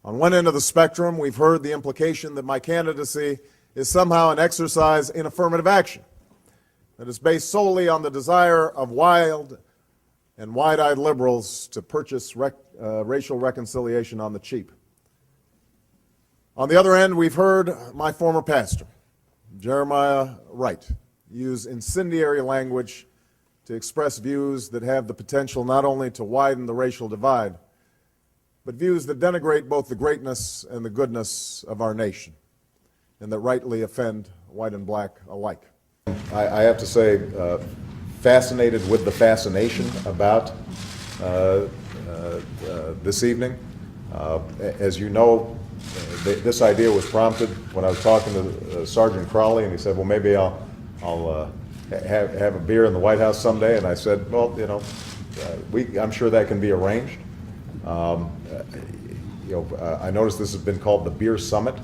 On one end of the spectrum, we've heard the implication that my candidacy is somehow an exercise in affirmative action, that is based solely on the desire of wild and wide-eyed liberals to purchase racial reconciliation on the cheap. On the other end, we've heard my former pastor, Jeremiah Wright, use incendiary language to express views that have the potential not only to widen the racial divide, but views that denigrate both the greatness and the goodness of our nation, and that rightly offend white and black alike. I have to say, fascinated with the fascination about this evening. As you know, this idea was prompted when I was talking to Sergeant Crowley, and he said, well, maybe I'll have a beer in the White House someday. And I said, well, you know, I'm sure that can be arranged. I noticed this has been called the Beer Summit.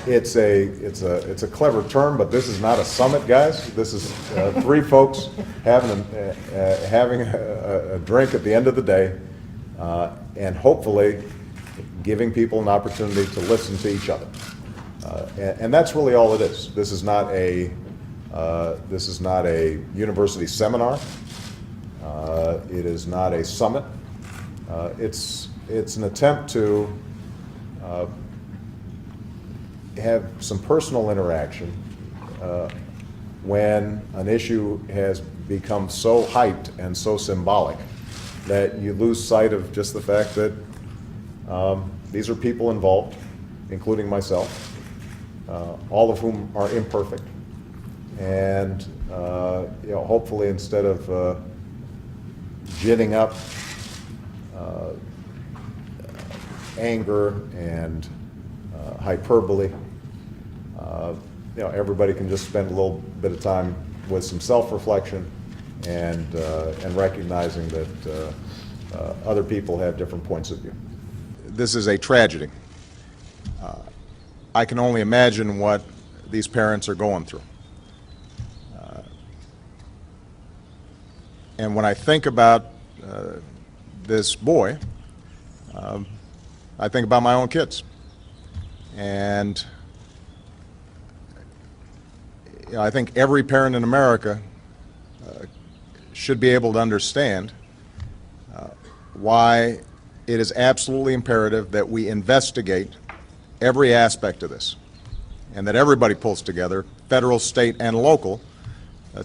It's a clever term, but this is not a summit, guys. This is three folks having a drink at the end of the day, and hopefully giving people an opportunity to listen to each other. And that's really all it is. This is not a university seminar. It is not a summit. It's an attempt to have some personal interaction when an issue has become so hyped and so symbolic that you lose sight of just the fact that these are people involved, including myself, all of whom are imperfect, and hopefully instead of ginning up anger and hyperbole, everybody can just spend a little bit of time with some self-reflection and recognizing that other people have different points of view. This is a tragedy. I can only imagine what these parents are going through. And when I think about this boy, I think about my own kids. And I think every parent in America should be able to understand why it is absolutely imperative that we investigate every aspect of this, and that everybody pulls together, federal, state, and local,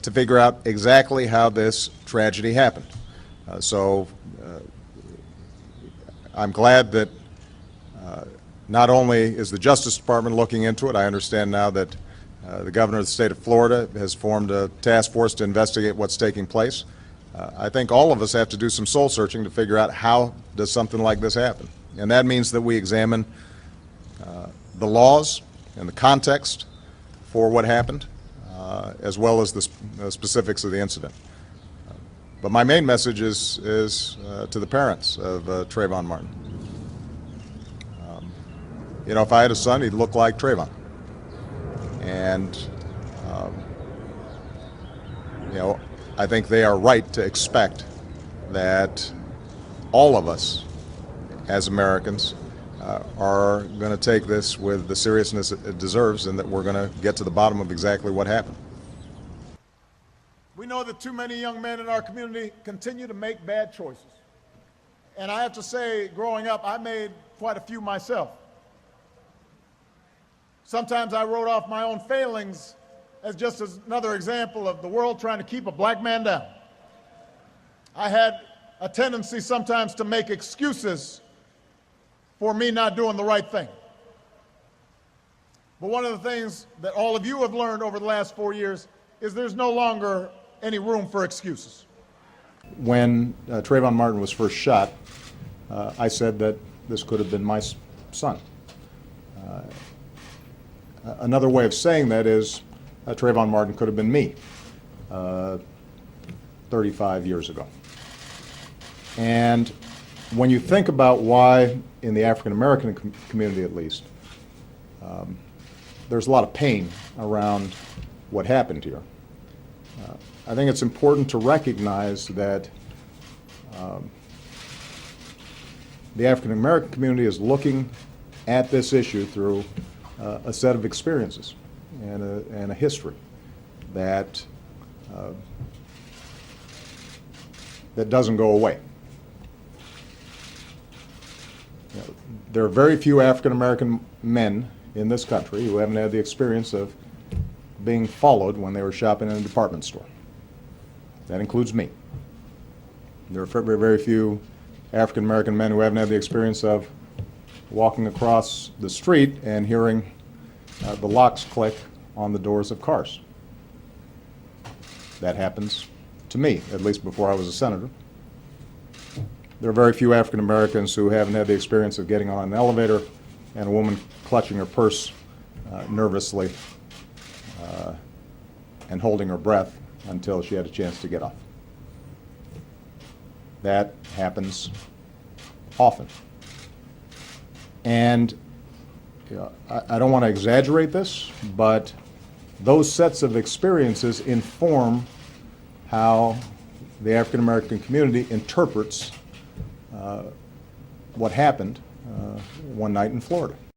to figure out exactly how this tragedy happened. So I'm glad that not only is the Justice Department looking into it, I understand now that the governor of the state of Florida has formed a task force to investigate what's taking place. I think all of us have to do some soul searching to figure out how does something like this happen. And that means that we examine the laws and the context for what happened, as well as the specifics of the incident. But my main message is to the parents of Trayvon Martin. If I had a son, he'd look like Trayvon. And, I think they are right to expect that all of us as Americans are going to take this with the seriousness it deserves, and that we're going to get to the bottom of exactly what happened. We know that too many young men in our community continue to make bad choices. And I have to say, growing up, I made quite a few myself. Sometimes I wrote off my own failings as just another example of the world trying to keep a black man down. I had a tendency sometimes to make excuses for me not doing the right thing. But one of the things that all of you have learned over the last 4 years is there's no longer any room for excuses. When Trayvon Martin was first shot, I said that this could have been my son. Another way of saying that is Trayvon Martin could have been me 35 years ago. And when you think about why, in the African American community at least, there's a lot of pain around what happened here, I think it's important to recognize that the African American community is looking at this issue through a set of experiences and a history that that doesn't go away. You know, there are very few African American men in this country who haven't had the experience of being followed when they were shopping in a department store. That includes me. There are very, very few African American men who haven't had the experience of walking across the street and hearing the locks click on the doors of cars. That happens to me, at least before I was a senator. There are very few African Americans who haven't had the experience of getting on an elevator and a woman clutching her purse nervously and holding her breath until she had a chance to get off. That happens often. And I don't want to exaggerate this, but those sets of experiences inform how the African American community interprets what happened one night in Florida.